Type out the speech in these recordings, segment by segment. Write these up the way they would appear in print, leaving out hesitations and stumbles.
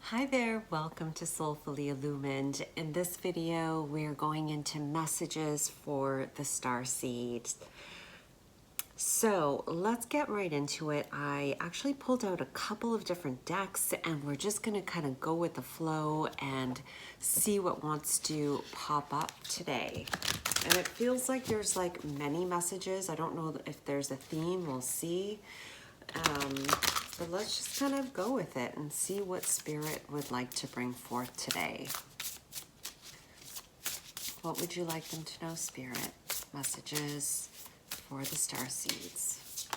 Hi there, welcome to Soulfully Illumined. In this video, we're going into messages for the Starseed. So let's get right into it. I actually pulled out a couple of different decks and we're just gonna kind of go with the flow and see what wants to pop up today. And it feels like there's like many messages. I don't know if there's a theme, we'll see. But let's just kind of go with it and see what Spirit would like to bring forth today. What would you like them to know, Spirit? Messages for the Starseeds.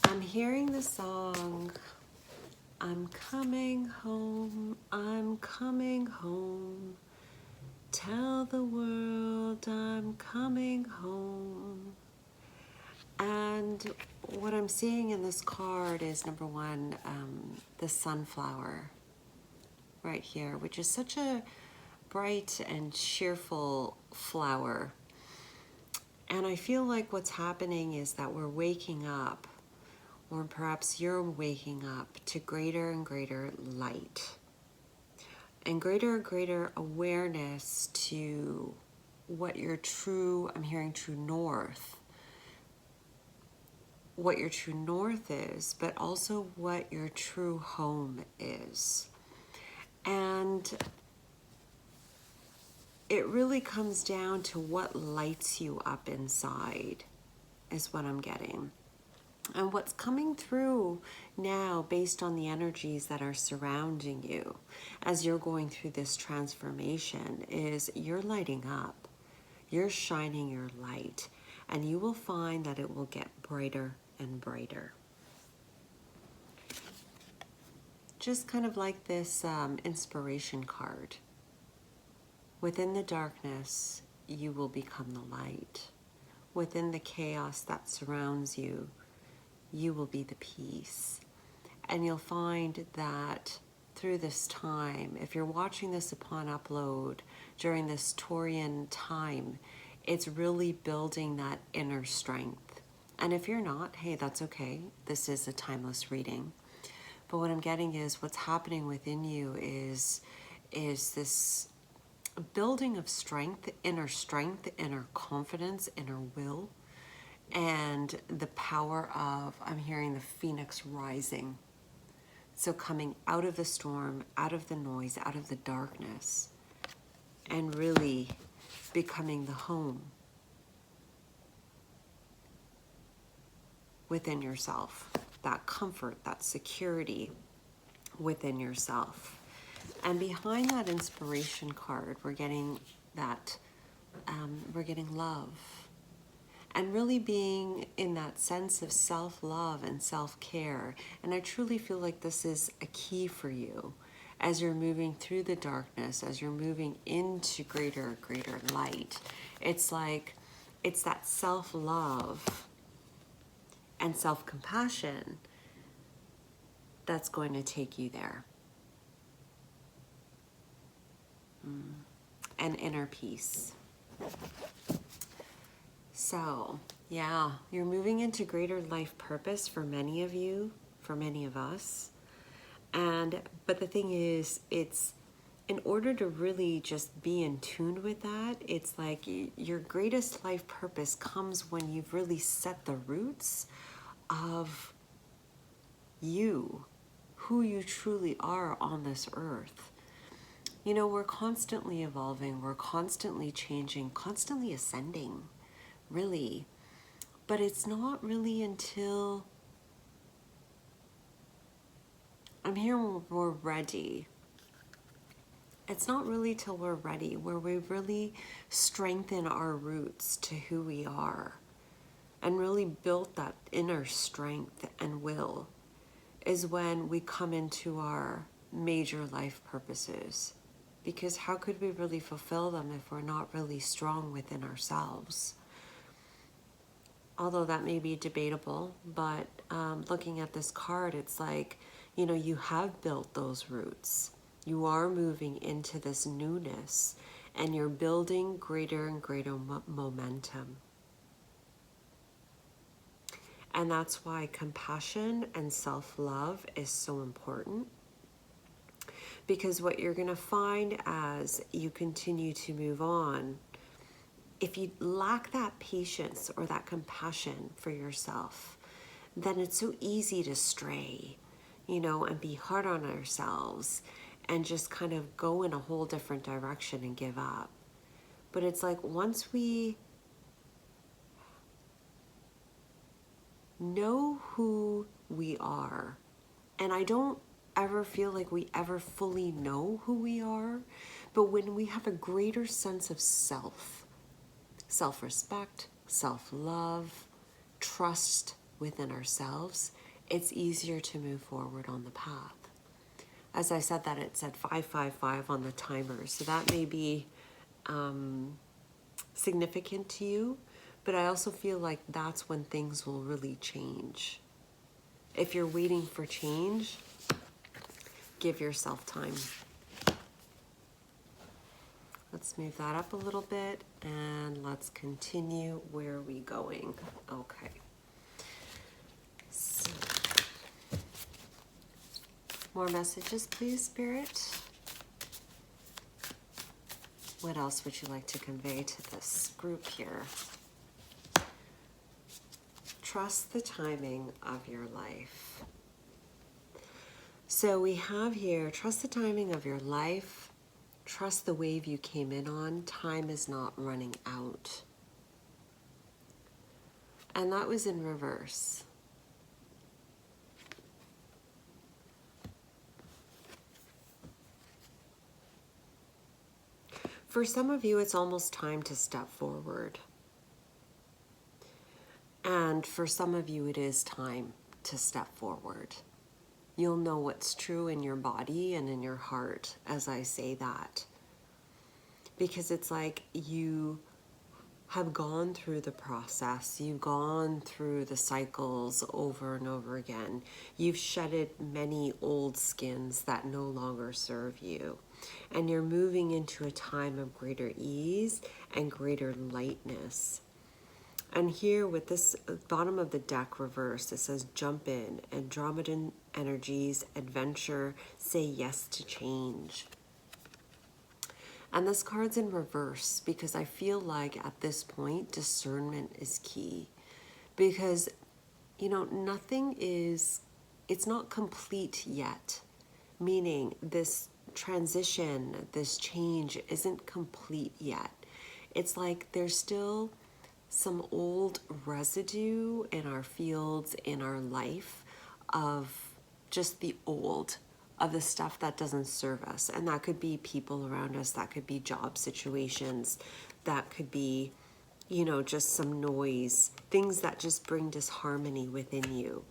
I'm hearing the song, I'm coming home, I'm coming home. Tell the world I'm coming home. And what I'm seeing in this card is number one, the sunflower right here, which is such a bright and cheerful flower. And I feel like what's happening is that we're waking up, or perhaps you're waking up to greater and greater light and greater awareness to what your true, I'm hearing true north, what your true north is, but also what your true home is. And it really comes down to what lights you up inside is what I'm getting. And what's coming through now based on the energies that are surrounding you as you're going through this transformation is you're lighting up, you're shining your light, and you will find that it will get brighter and brighter. Just kind of like this inspiration card. Within the darkness, you will become the light. Within the chaos that surrounds you, you will be the peace. And you'll find that through this time, if you're watching this upon upload during this Taurian time, it's really building that inner strength. And if you're not, hey, that's okay. This is a timeless reading. But what I'm getting is what's happening within you is this building of strength, inner confidence, inner will, and the power of, I'm hearing the phoenix rising. So coming out of the storm, out of the noise, out of the darkness, and really becoming the home within yourself, that comfort, that security within yourself. And behind that inspiration card, we're getting that, we're getting love. And really being in that sense of self-love and self-care. And I truly feel like this is a key for you as you're moving through the darkness, as you're moving into greater light. It's like, it's that self-love and self-compassion that's going to take you there. And inner peace. So, yeah, you're moving into greater life purpose for many of you, for many of us. But the thing is, it's in order to really just be in tune with that, it's like your greatest life purpose comes when you've really set the roots of you, who you truly are on this earth. You know, we're constantly evolving, we're constantly changing, constantly ascending, really. But it's not really until I'm here when we're ready. It's not really till we're ready, where we really strengthen our roots to who we are and really build that inner strength and will, is when we come into our major life purposes. Because how could we really fulfill them if we're not really strong within ourselves? Although that may be debatable, but looking at this card, it's like, you know, you have built those roots. You are moving into this newness, and you're building greater and greater momentum. And that's why compassion and self-love is so important. Because what you're going to find as you continue to move on, if you lack that patience or that compassion for yourself, then it's so easy to stray, you know, and be hard on ourselves and just kind of go in a whole different direction and give up. But it's like once we know who we are, and I don't ever feel like we ever fully know who we are, but when we have a greater sense of self-respect, self-love, trust within ourselves, it's easier to move forward on the path. As I said that, it said 555 on the timer, so that may be significant to you, but I also feel like that's when things will really change. If you're waiting for change, give yourself time. Let's move that up a little bit and let's continue. Where are we going? Okay. So, more messages, please, Spirit. What else would you like to convey to this group here? Trust the timing of your life. So we have here, trust the timing of your life. Trust the wave you came in on. Time is not running out. And that was in reverse. For some of you, it's almost time to step forward. And for some of you, it is time to step forward. You'll know what's true in your body and in your heart as I say that. Because it's like you have gone through the process. You've gone through the cycles over and over again. You've shedded many old skins that no longer serve you. And you're moving into a time of greater ease and greater lightness. And here with this bottom of the deck reversed, it says jump in, Andromedan energies, adventure, say yes to change. And this card's in reverse because I feel like at this point, discernment is key. Because, you know, nothing is, it's not complete yet. Meaning this transition, this change isn't complete yet. It's like there's still some old residue in our fields, in our life, of just the old, of the stuff that doesn't serve us. And that could be people around us, that could be job situations, that could be, you know, just some noise, things that just bring disharmony within you,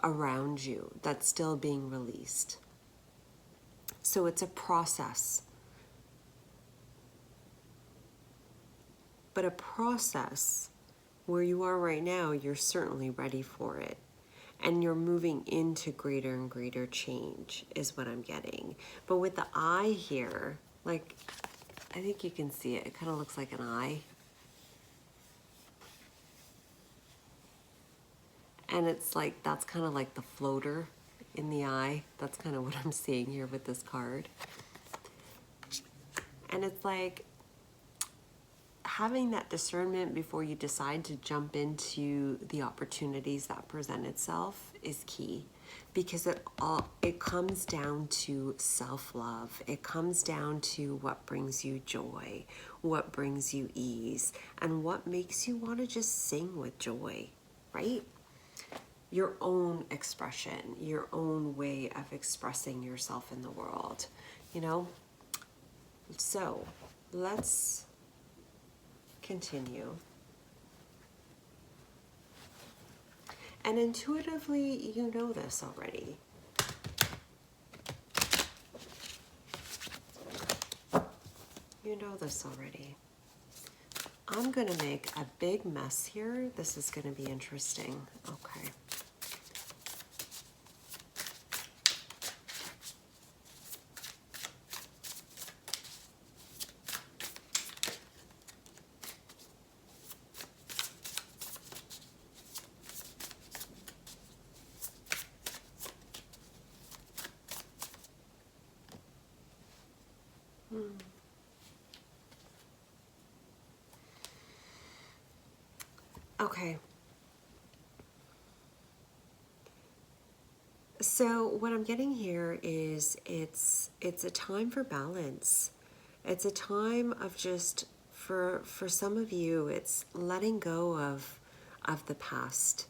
around you, that's still being released. So it's a process. But a process where you are right now, you're certainly ready for it. And you're moving into greater and greater change is what I'm getting. But with the eye here, like, I think you can see it. It kind of looks like an eye. And it's like, that's kind of like the floater in the eye. That's kind of what I'm seeing here with this card. And it's like, having that discernment before you decide to jump into the opportunities that present itself is key, because it comes down to self-love. It comes down to what brings you joy, what brings you ease, and what makes you want to just sing with joy, right? Your own expression, your own way of expressing yourself in the world, you know? So let's continue. And intuitively, you know this already. You know this already. I'm going to make a big mess here. This is going to be interesting. Okay. Okay. So what I'm getting here is it's a time for balance. It's a time of just for some of you it's letting go of the past.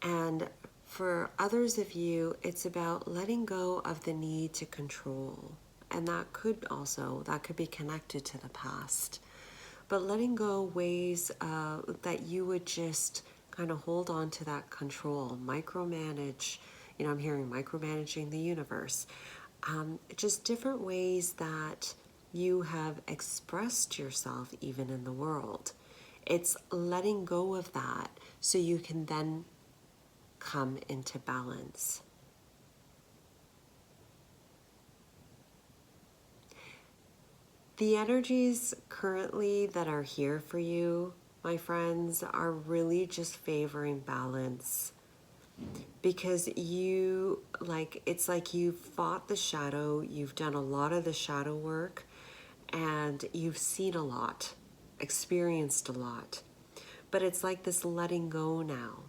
And for others of you it's about letting go of the need to control. And that could be connected to the past. But letting go ways that you would just kind of hold on to that control, micromanage. You know, I'm hearing micromanaging the universe. Just different ways that you have expressed yourself even in the world. It's letting go of that so you can then come into balance. The energies currently that are here for you, my friends, are really just favoring balance. Because it's like you've fought the shadow, you've done a lot of the shadow work, and you've seen a lot, experienced a lot. But it's like this letting go now.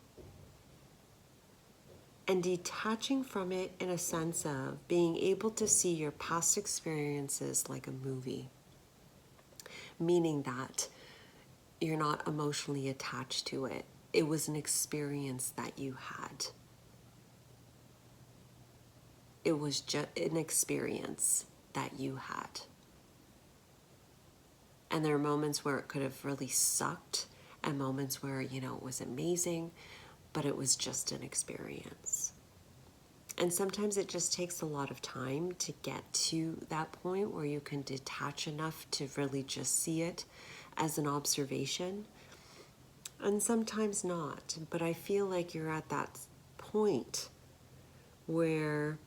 And detaching from it in a sense of being able to see your past experiences like a movie. Meaning that you're not emotionally attached to it. It was an experience that you had. It was just an experience that you had. And there are moments where it could have really sucked and moments where, you know, it was amazing, but it was just an experience. And sometimes it just takes a lot of time to get to that point where you can detach enough to really just see it as an observation. And sometimes not. But I feel like you're at that point where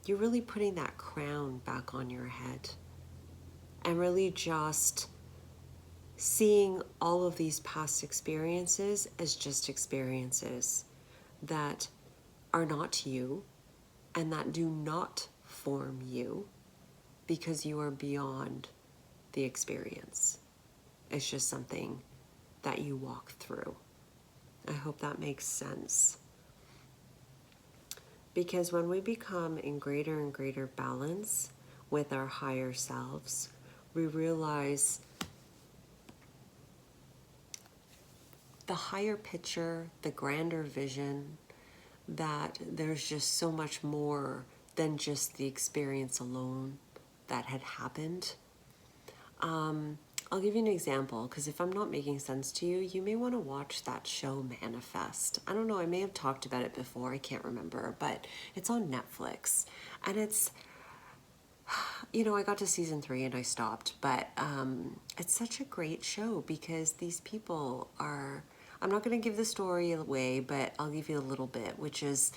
you're really putting that crown back on your head and really just seeing all of these past experiences as just experiences that are not you and that do not form you because you are beyond the experience. It's just something that you walk through. I hope that makes sense. Because when we become in greater and greater balance with our higher selves, we realize the higher picture, the grander vision, that there's just so much more than just the experience alone that had happened. I'll give you an example, because if I'm not making sense to you, you may want to watch that show Manifest. I don't know, I may have talked about it before, I can't remember, but it's on Netflix. And it's, you know, I got to season 3 and I stopped, but it's such a great show because these people are, I'm not going to give the story away, but I'll give you a little bit, which is,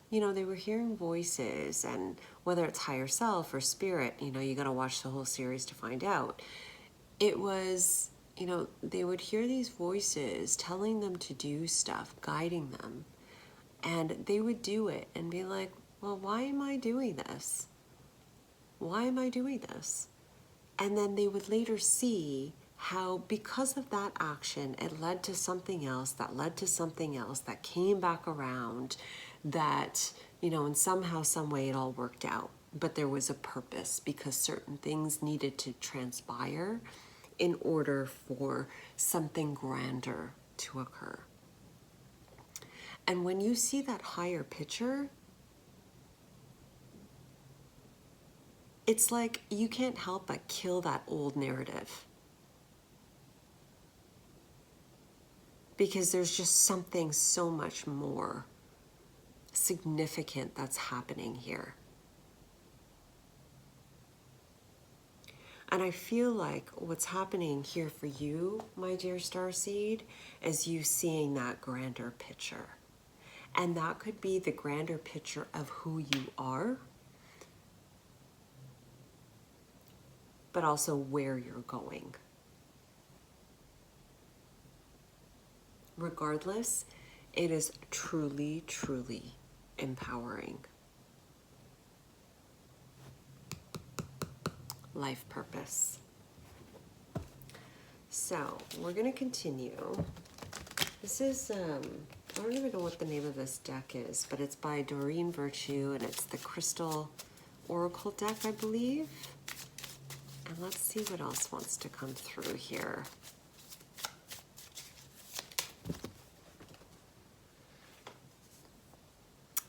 you know, they were hearing voices, and whether it's higher self or spirit, you know, you got to watch the whole series to find out. It was, you know, they would hear these voices telling them to do stuff, guiding them, and they would do it and be like, well, why am I doing this? Why am I doing this? And then they would later see how, because of that action, it led to something else, that led to something else, that came back around, that, you know, and somehow, some way it all worked out. But there was a purpose because certain things needed to transpire in order for something grander to occur. And when you see that higher picture, it's like you can't help but kill that old narrative. Because there's just something so much more significant that's happening here. And I feel like what's happening here for you, my dear Starseed, is you seeing that grander picture. And that could be the grander picture of who you are, but also where you're going. Regardless, it is truly, truly empowering. life purpose. So we're going to continue. This is, I don't even know what the name of this deck is, but it's by Doreen Virtue, and it's the Crystal Oracle deck, I believe. And let's see what else wants to come through here.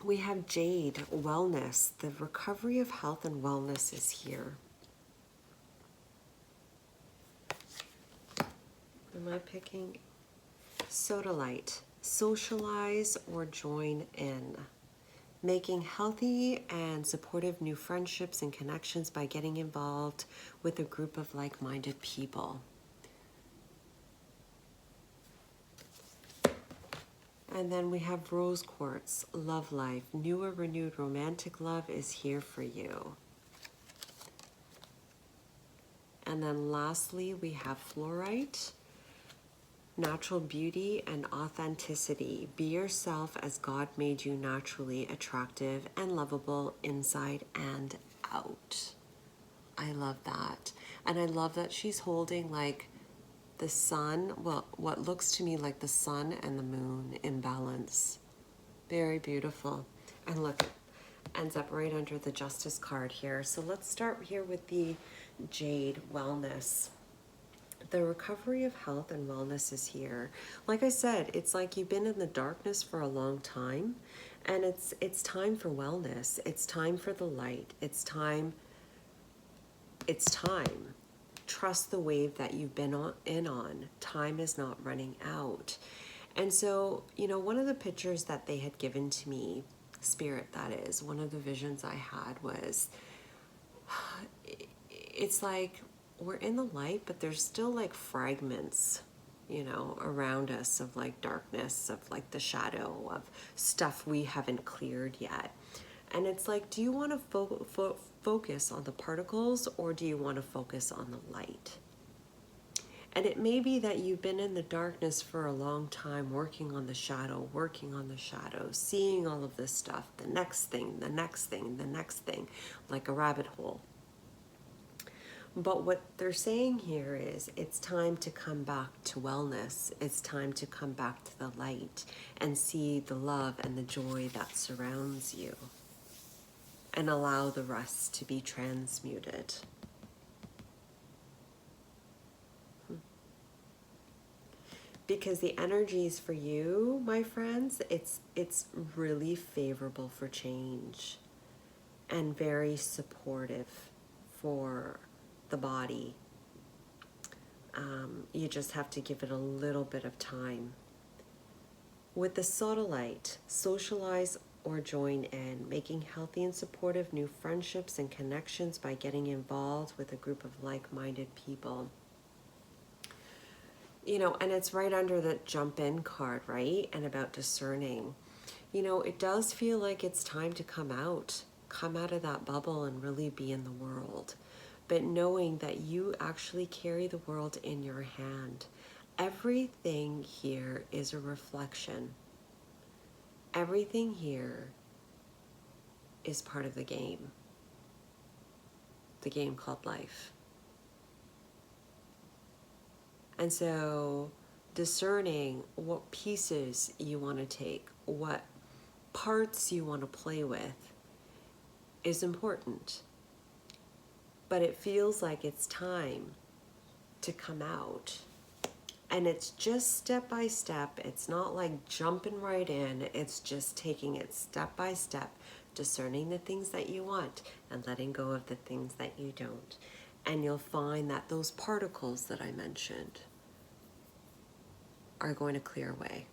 We have Jade, wellness. The recovery of health and wellness is here. Am I picking? Sodalite, socialize or join in. Making healthy and supportive new friendships and connections by getting involved with a group of like-minded people. And then we have rose quartz, love life. New or renewed romantic love is here for you. And then lastly, we have fluorite, natural beauty and authenticity. Be yourself as God made you, naturally attractive and lovable inside and out. I love that. And I love that she's holding like the sun, well, what looks to me like the sun and the moon in balance. Very beautiful. And look, it ends up right under the Justice card here. So let's start here with the Jade, wellness. The recovery of health and wellness is here. Like I said, it's like you've been in the darkness for a long time, and it's time for wellness. It's time for the light. It's time. Trust the wave that you've been on. Time is not running out. And so, you know, one of the pictures that they had given to me, spirit that is, one of the visions I had was, it's like we're in the light, but there's still like fragments, you know, around us of like darkness, of like the shadow of stuff we haven't cleared yet. And it's like, do you want to focus on the particles, or do you want to focus on the light? And it may be that you've been in the darkness for a long time, working on the shadow, seeing all of this stuff, the next thing, the next thing, the next thing, like a rabbit hole. But what they're saying here is it's time to come back to wellness. It's time to come back to the light and see the love and the joy that surrounds you, and allow the rest to be transmuted. Because the energies for you, my friends, it's really favorable for change and very supportive for the body. You just have to give it a little bit of time. With the sodalite, socialize or join in, making healthy and supportive new friendships and connections by getting involved with a group of like-minded people. You know, and it's right under the jump in card, right? And about discerning. You know, it does feel like it's time to come out of that bubble and really be in the world. But knowing that you actually carry the world in your hand. Everything here is a reflection. Everything here is part of the game called life. And so discerning what pieces you want to take, what parts you want to play with is important. But it feels like it's time to come out. And it's just step by step. It's not like jumping right in. It's just taking it step by step, discerning the things that you want and letting go of the things that you don't. And you'll find that those particles that I mentioned are going to clear away.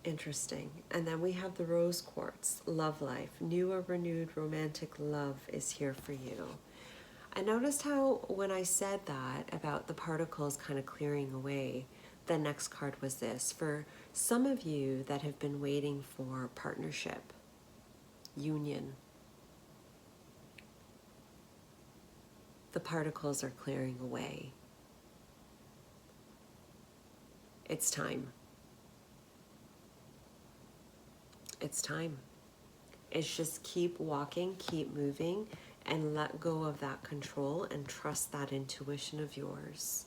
Interesting. And then we have the rose quartz, love life. New or renewed romantic love is here for you. I noticed how when I said that about the particles kind of clearing away, the next card was this. For some of you that have been waiting for partnership, union, the particles are clearing away. It's time. It's time. It's just keep walking, keep moving, and let go of that control and trust that intuition of yours.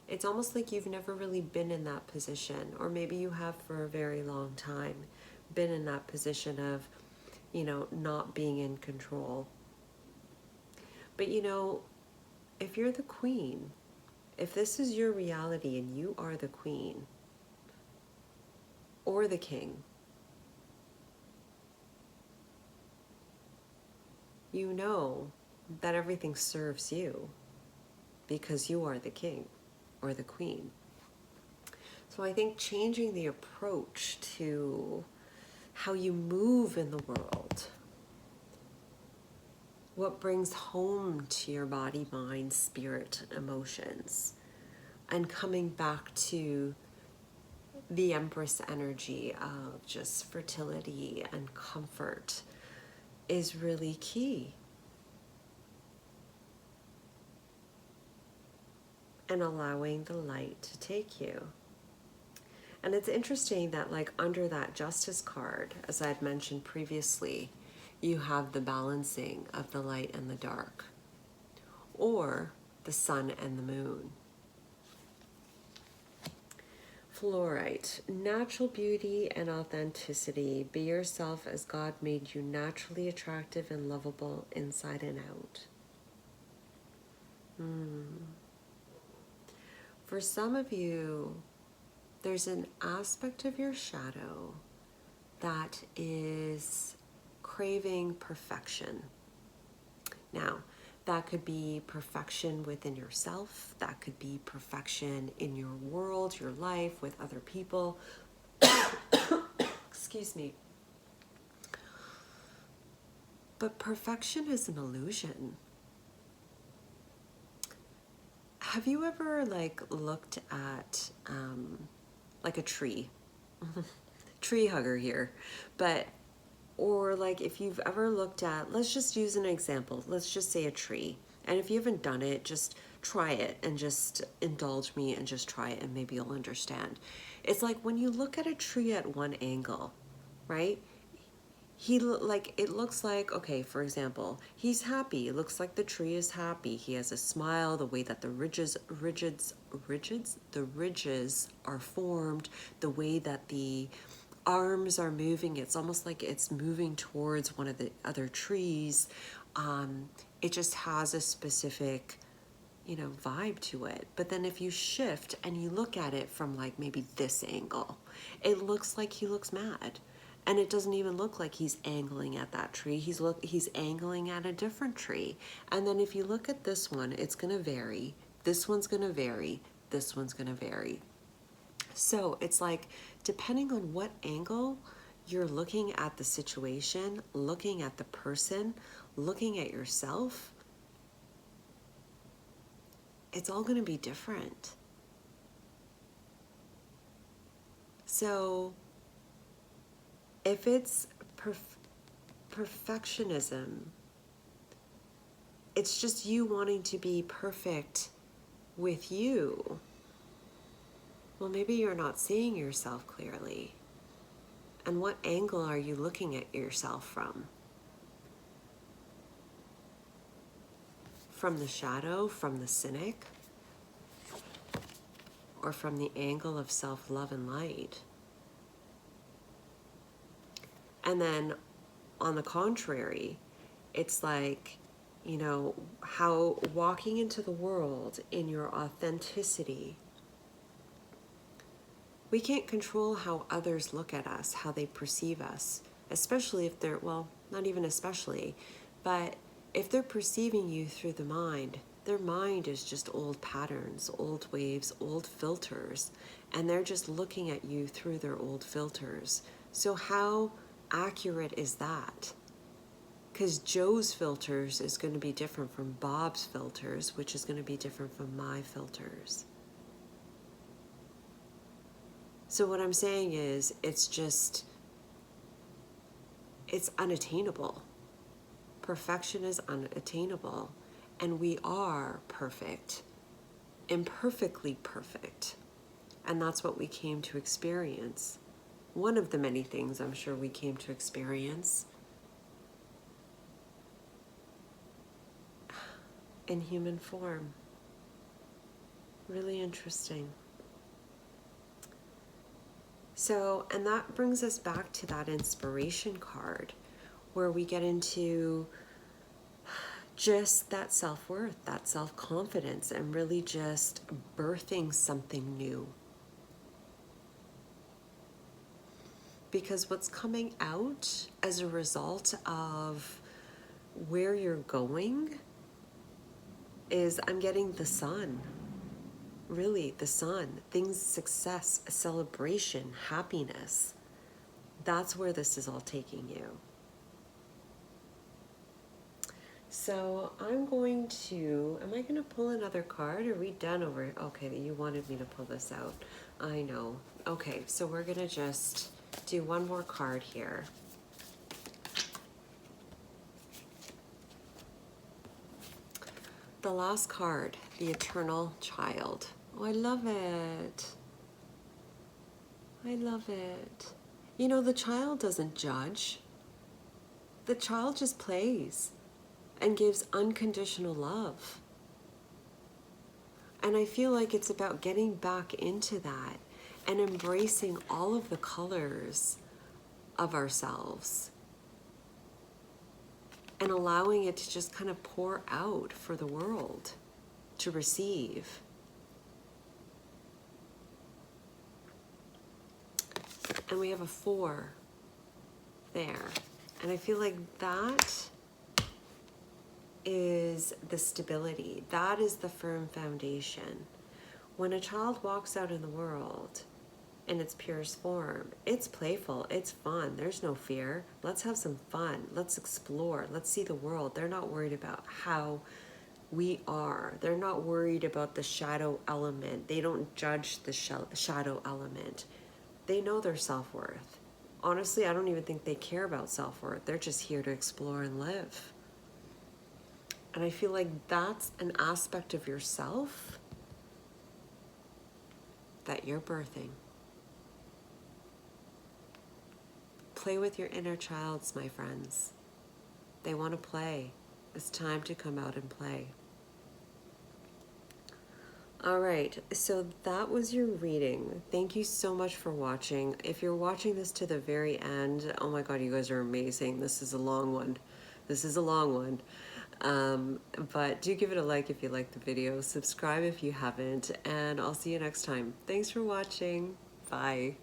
It's almost like you've never really been in that position, or maybe you have for a very long time been in that position of, you know, not being in control. But you know, if you're the queen, if this is your reality and you are the queen or the king, you know that everything serves you because you are the king or the queen. So I think changing the approach to how you move in the world, what brings home to your body, mind, spirit, emotions, and coming back to the Empress energy of just fertility and comfort is really key. And allowing the light to take you. And it's interesting that, like, under that Justice card, as I'd mentioned previously, you have the balancing of the light and the dark, or the sun and the moon. Fluorite, natural beauty and authenticity. Be yourself as God made you, naturally attractive and lovable inside and out. For some of you, there's an aspect of your shadow that is craving perfection. Now, that could be perfection within yourself. That could be perfection in your world, your life, with other people. Excuse me. But perfection is an illusion. Have you ever, like, looked at like a tree? Tree hugger here. But, or like if you've ever looked at, let's just use an example. Let's just say a tree. And if you haven't done it, just try it and just indulge me and just try it and maybe you'll understand. It's like when you look at a tree at one angle, right? It looks like, okay, for example, he's happy. It looks like the tree is happy. He has a smile, the way that the ridges are formed, the way that the arms are moving. It's almost like it's moving towards one of the other trees. It just has a specific, you know, vibe to it. But then if you shift and you look at it from like maybe this angle, it looks like he looks mad. And it doesn't even look like he's angling at that tree. He's angling at a different tree. And then if you look at this one, it's going to vary. This one's going to vary. This one's going to vary. So it's like, depending on what angle you're looking at the situation, looking at the person, looking at yourself, it's all going to be different. So if it's perfectionism, it's just you wanting to be perfect with you. Well, maybe you're not seeing yourself clearly. And what angle are you looking at yourself from? From the shadow, from the cynic, or from the angle of self-love and light? And then on the contrary, it's like, you know, how walking into the world in your authenticity, we can't control how others look at us, how they perceive us, especially if they're, well, not even especially, but if they're perceiving you through the mind, their mind is just old patterns, old waves, old filters, and they're just looking at you through their old filters. So how accurate is that? Because Joe's filters is going to be different from Bob's filters, which is going to be different from my filters. So what I'm saying is, it's unattainable. Perfection is unattainable, and we are perfect, imperfectly perfect, and that's what we came to experience. One of the many things I'm sure we came to experience. in human form. Really interesting. So, and that brings us back to that inspiration card where we get into just that self-worth, that self-confidence, and really just birthing something new. Because what's coming out as a result of where you're going is I'm getting the sun. Really, the sun. Things, success, a celebration, happiness. That's where this is all taking you. So I'm going to, am I going to pull another card? Are we done over? Okay, you wanted me to pull this out. I know. Okay, so we're going to just do one more card here. The last card, the Eternal Child. Oh, I love it. I love it. You know, the child doesn't judge. The child just plays and gives unconditional love. And I feel like it's about getting back into that and embracing all of the colors of ourselves and allowing it to just kind of pour out for the world to receive. And we have a 4 there. And I feel like that is the stability. That is the firm foundation. When a child walks out in the world in its purest form, it's playful, it's fun, there's no fear. Let's have some fun, let's explore, let's see the world. They're not worried about how we are. They're not worried about the shadow element. They don't judge the shadow element. They know their self-worth. Honestly, I don't even think they care about self-worth. They're just here to explore and live. And I feel like that's an aspect of yourself that you're birthing. Play with your inner childs, my friends. They want to play. It's time to come out and play. All right, so that was your reading. Thank you so much for watching. If you're watching this to the very end, oh my God, you guys are amazing. This is a long one. This is a long one. But do give it a like if you like the video. Subscribe if you haven't, and I'll see you next time. Thanks for watching. Bye.